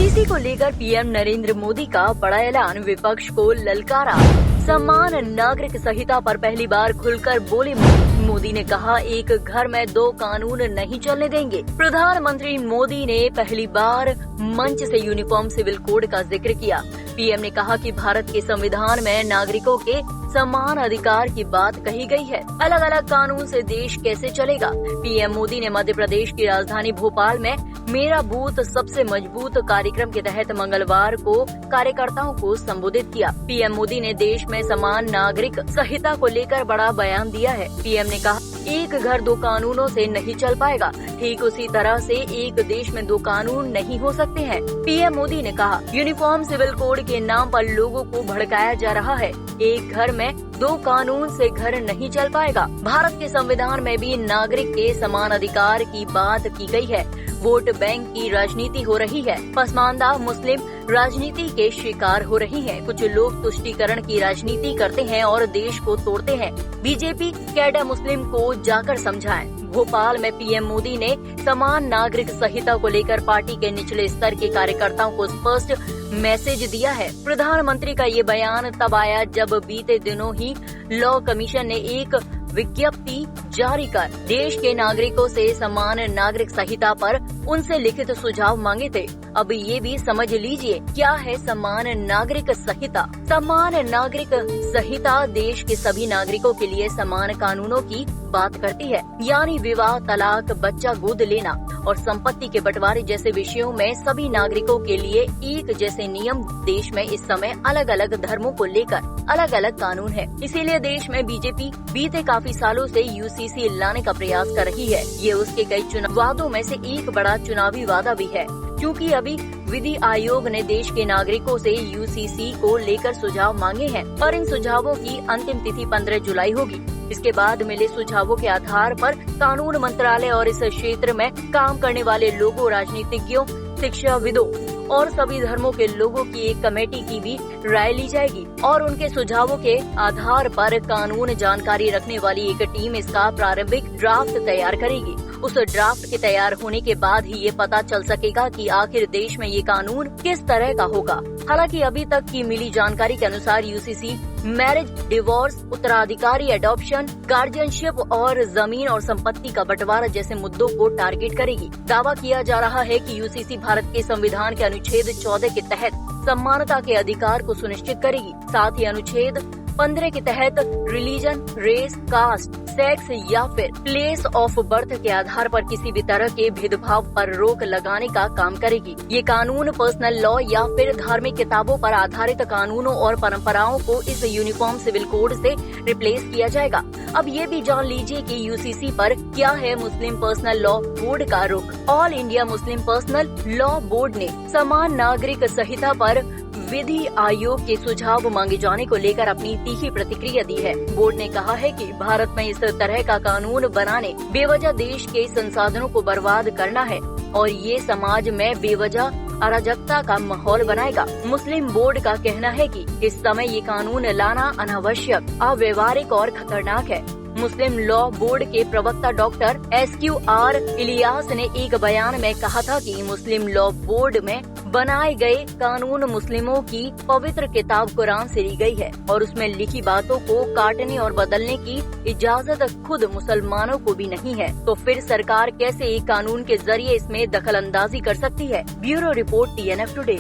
UCC को लेकर PM Narendra Modi का बड़ा ऐलान, विपक्ष को ललकारा। समान नागरिक संहिता पर पहली बार खुलकर बोले मोदी ने कहा, एक घर में दो कानून नहीं चलने देंगे। प्रधानमंत्री मोदी ने पहली बार मंच से यूनिफॉर्म सिविल कोड का जिक्र किया। पीएम ने कहा कि भारत के संविधान में नागरिकों के समान अधिकार की बात कही गई है। अलग अलग कानून से देश कैसे चलेगा। पीएम मोदी ने मध्य प्रदेश की राजधानी भोपाल में मेरा बूथ सबसे मजबूत कार्यक्रम के तहत मंगलवार को कार्यकर्ताओं को संबोधित किया। पीएम मोदी ने देश में समान नागरिक संहिता को लेकर बड़ा बयान दिया है। पीएम ने कहा, एक घर दो कानूनों से नहीं चल पाएगा, ठीक उसी तरह से एक देश में दो कानून नहीं हो सकते हैं। पीएम मोदी ने कहा, यूनिफॉर्म सिविल कोड के नाम पर लोगों को भड़काया जा रहा है। एक घर में दो कानून से घर नहीं चल पाएगा। भारत के संविधान में भी नागरिक के समान अधिकार की बात की गई है। वोट बैंक की राजनीति हो रही है। पसमानदा मुस्लिम राजनीति के शिकार हो रही हैं। कुछ लोग तुष्टीकरण की राजनीति करते हैं और देश को तोड़ते हैं। बीजेपी कैडर मुस्लिम को जाकर समझाएं। भोपाल में पीएम मोदी ने समान नागरिक संहिता को लेकर पार्टी के निचले स्तर के कार्यकर्ताओं को स्पष्ट मैसेज दिया है। प्रधानमंत्री का ये बयान तब आया जब बीते दिनों ही लॉ कमीशन ने एक विज्ञप्ति जारी कर देश के नागरिकों से समान नागरिक संहिता पर उनसे लिखित सुझाव मांगे थे। अब ये भी समझ लीजिए क्या है समान नागरिक संहिता। समान नागरिक संहिता देश के सभी नागरिकों के लिए समान कानूनों की बात करती है, यानी विवाह, तलाक, बच्चा गोद लेना और संपत्ति के बंटवारे जैसे विषयों में सभी नागरिकों के लिए एक जैसे नियम। देश में इस समय अलग अलग धर्मों को लेकर अलग अलग कानून है। इसीलिए देश में बीजेपी बीते काफी सालों से यूसीसी लाने का प्रयास कर रही है। ये उसके कई चुनाव वादों में से एक बड़ा चुनावी वादा भी है, क्योंकि अभी विधि आयोग ने देश के नागरिकों से यूसीसी को लेकर सुझाव मांगे हैं और इन सुझावों की अंतिम तिथि 15 जुलाई होगी। इसके बाद मिले सुझावों के आधार पर कानून मंत्रालय और इस क्षेत्र में काम करने वाले लोगों, राजनीतिज्ञों, शिक्षाविदों और सभी धर्मों के लोगों की एक कमेटी की भी राय ली जाएगी और उनके सुझावों के आधार पर कानून जानकारी रखने वाली एक टीम इसका प्रारंभिक ड्राफ्ट तैयार करेगी। उस ड्राफ्ट के तैयार होने के बाद ही ये पता चल सकेगा कि आखिर देश में ये कानून किस तरह का होगा। हालांकि अभी तक की मिली जानकारी के अनुसार यूसीसी मैरिज, डिवोर्स, उत्तराधिकारी, एडॉप्शन, गार्जियनशिप और जमीन और संपत्ति का बंटवारा जैसे मुद्दों को टारगेट करेगी। दावा किया जा रहा है कि यूसीसी भारत के संविधान के अनुच्छेद 14 के तहत समानता के अधिकार को सुनिश्चित करेगी। साथ ही अनुच्छेद 15 के तहत रिलीजन, रेस, कास्ट, सेक्स या फिर प्लेस ऑफ बर्थ के आधार पर किसी भी तरह के भेदभाव पर रोक लगाने का काम करेगी। ये कानून पर्सनल लॉ या फिर धार्मिक किताबों पर आधारित कानूनों और परंपराओं को इस यूनिफॉर्म सिविल कोड से रिप्लेस किया जाएगा। अब ये भी जान लीजिए कि यूसीसी पर क्या है मुस्लिम पर्सनल लॉ बोर्ड का रुख। All India Muslim personal law board ने समान नागरिक संहिता पर विधि आयोग के सुझाव मांगे जाने को लेकर अपनी तीखी प्रतिक्रिया दी है। बोर्ड ने कहा है कि भारत में इस तरह का कानून बनाने बेवजह देश के संसाधनों को बर्बाद करना है और ये समाज में बेवजह अराजकता का माहौल बनाएगा। मुस्लिम बोर्ड का कहना है कि इस समय ये कानून लाना अनावश्यक, अव्यवहारिक और खतरनाक है। मुस्लिम लॉ बोर्ड के प्रवक्ता डॉक्टर SQR इलियास ने एक बयान में कहा था कि मुस्लिम लॉ बोर्ड में बनाए गए कानून मुस्लिमों की पवित्र किताब कुरान से ली गई है और उसमें लिखी बातों को काटने और बदलने की इजाजत खुद मुसलमानों को भी नहीं है। तो फिर सरकार कैसे एक कानून के जरिए इसमें दखल अंदाजी कर सकती है। Bureau report TNF today.